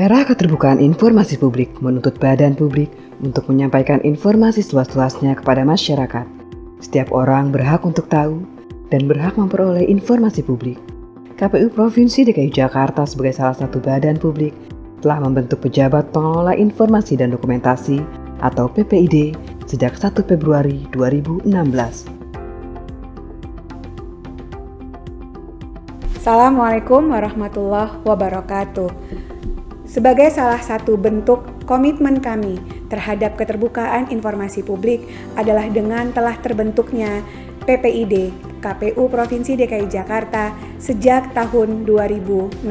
Era keterbukaan informasi publik menuntut badan publik untuk menyampaikan informasi seluas-luasnya kepada masyarakat. Setiap orang berhak untuk tahu dan berhak memperoleh informasi publik. KPU Provinsi DKI Jakarta sebagai salah satu badan publik telah membentuk Pejabat Pengelola Informasi dan Dokumentasi atau PPID sejak 1 Februari 2016. Assalamualaikum warahmatullahi wabarakatuh. Sebagai salah satu bentuk komitmen kami terhadap keterbukaan informasi publik adalah dengan telah terbentuknya PPID KPU Provinsi DKI Jakarta sejak tahun 2016.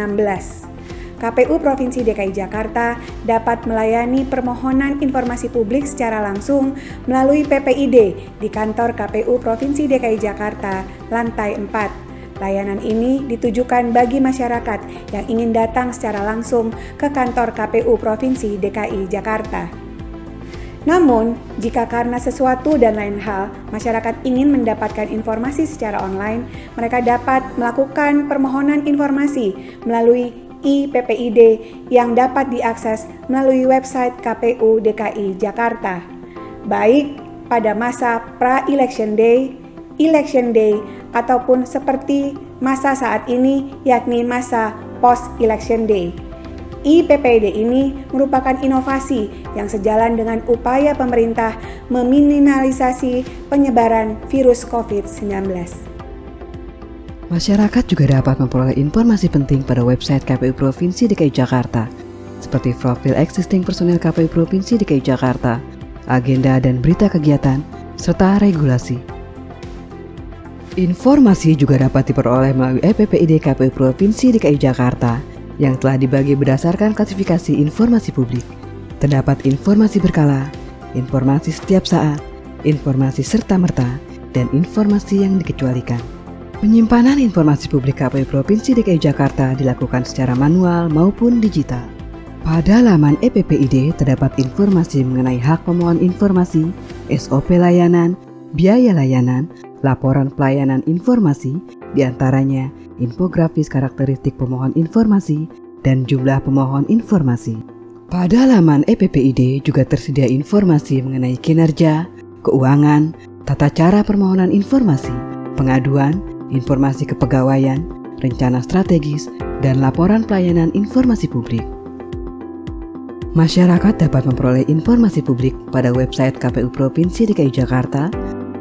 KPU Provinsi DKI Jakarta dapat melayani permohonan informasi publik secara langsung melalui PPID di kantor KPU Provinsi DKI Jakarta, lantai 4. Layanan ini ditujukan bagi masyarakat yang ingin datang secara langsung ke kantor KPU Provinsi DKI Jakarta. Namun, jika karena sesuatu dan lain hal, masyarakat ingin mendapatkan informasi secara online, mereka dapat melakukan permohonan informasi melalui iPPID yang dapat diakses melalui website KPU DKI Jakarta, baik pada masa pra-election day, election day, ataupun seperti masa saat ini yakni masa post-election day. iPPID ini merupakan inovasi yang sejalan dengan upaya pemerintah meminimalisasi penyebaran virus COVID-19. Masyarakat juga dapat memperoleh informasi penting pada website KPU Provinsi DKI Jakarta, seperti profil existing personel KPU Provinsi DKI Jakarta, agenda dan berita kegiatan, serta regulasi. Informasi juga dapat diperoleh melalui PPID KPU Provinsi DKI Jakarta yang telah dibagi berdasarkan klasifikasi informasi publik. Terdapat informasi berkala, informasi setiap saat, informasi serta-merta, dan informasi yang dikecualikan. Penyimpanan informasi publik KPU Provinsi DKI Jakarta dilakukan secara manual maupun digital. Pada laman PPID terdapat informasi mengenai hak pemohon informasi, SOP layanan, biaya layanan, laporan pelayanan informasi, diantaranya infografis karakteristik pemohon informasi dan jumlah pemohon informasi. Pada laman PPID juga tersedia informasi mengenai kinerja, keuangan, tata cara permohonan informasi, pengaduan, informasi kepegawaian, rencana strategis, dan laporan pelayanan informasi publik. Masyarakat dapat memperoleh informasi publik pada website KPU Provinsi DKI Jakarta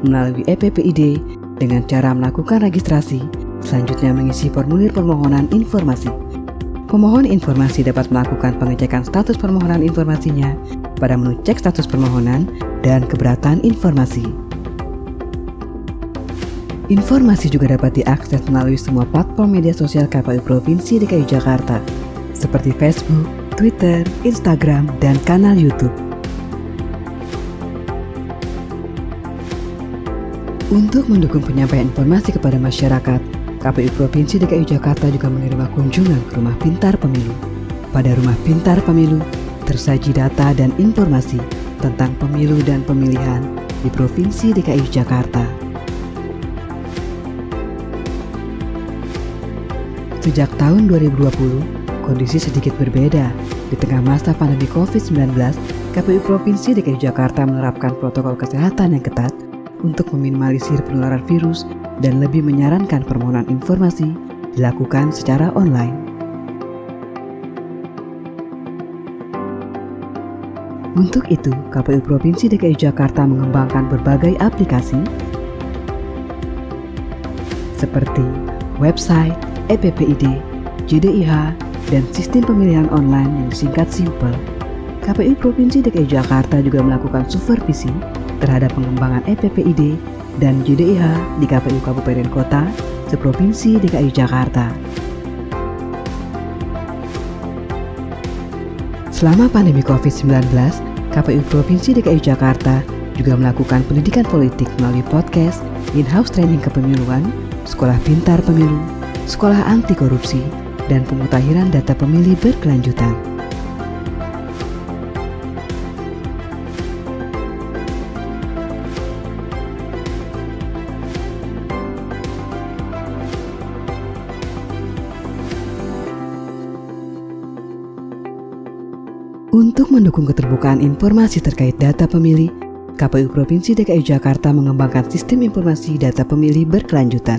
melalui PPID dengan cara melakukan registrasi, selanjutnya mengisi formulir permohonan informasi. Pemohon informasi dapat melakukan pengecekan status permohonan informasinya pada menu cek status permohonan dan keberatan informasi. Informasi juga dapat diakses melalui semua platform media sosial KPU Provinsi DKI Jakarta, seperti Facebook, Twitter, Instagram, dan kanal YouTube. Untuk mendukung penyampaian informasi kepada masyarakat, KPU Provinsi DKI Jakarta juga menerima kunjungan ke Rumah Pintar Pemilu. Pada Rumah Pintar Pemilu, tersaji data dan informasi tentang pemilu dan pemilihan di Provinsi DKI Jakarta. Sejak tahun 2020, kondisi sedikit berbeda. Di tengah masa pandemi COVID-19, KPU Provinsi DKI Jakarta menerapkan protokol kesehatan yang ketat untuk meminimalisir penularan virus dan lebih menyarankan permohonan informasi dilakukan secara online. Untuk itu, KPU Provinsi DKI Jakarta mengembangkan berbagai aplikasi seperti website, PPID, JDIH, dan sistem pemilihan online yang disingkat SIMPEL. KPU Provinsi DKI Jakarta juga melakukan supervisi terhadap pengembangan PPID dan JDIH di KPU Kabupaten Kota seprovinsi DKI Jakarta. Selama pandemi COVID-19, KPU Provinsi DKI Jakarta juga melakukan pendidikan politik melalui podcast, in-house training kepemiluan, sekolah pintar pemilu, sekolah anti korupsi, dan pemutahiran data pemilih berkelanjutan. Untuk mendukung keterbukaan informasi terkait data pemilih, KPU Provinsi DKI Jakarta mengembangkan sistem informasi data pemilih berkelanjutan.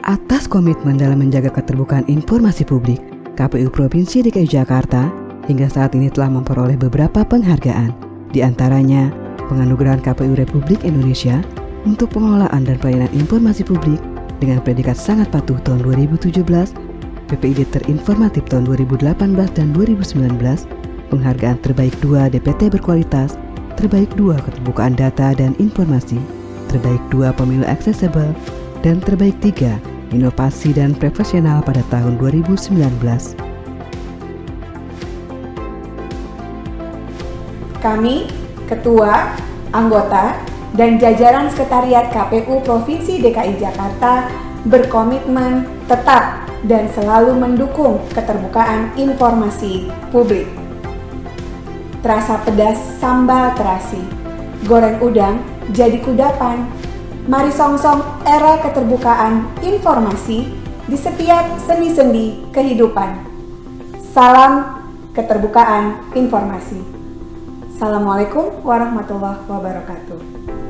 Atas komitmen dalam menjaga keterbukaan informasi publik, KPU Provinsi DKI Jakarta hingga saat ini telah memperoleh beberapa penghargaan, di antaranya penganugerahan KPU Republik Indonesia untuk pengelolaan dan pelayanan informasi publik dengan predikat sangat patuh tahun 2017, PPID terinformatif tahun 2018 dan 2019, penghargaan terbaik 2 DPT berkualitas, terbaik 2 keterbukaan data dan informasi, terbaik 2 pemilu aksesibel, dan terbaik 3 inovasi dan profesional pada tahun 2019. Kami, Ketua, anggota, dan jajaran Sekretariat KPU Provinsi DKI Jakarta berkomitmen tetap dan selalu mendukung keterbukaan informasi publik. Terasa pedas sambal terasi, goreng udang jadi kudapan. Mari songsong era keterbukaan informasi di setiap sendi-sendi kehidupan. Salam keterbukaan informasi. Assalamualaikum warahmatullahi wabarakatuh.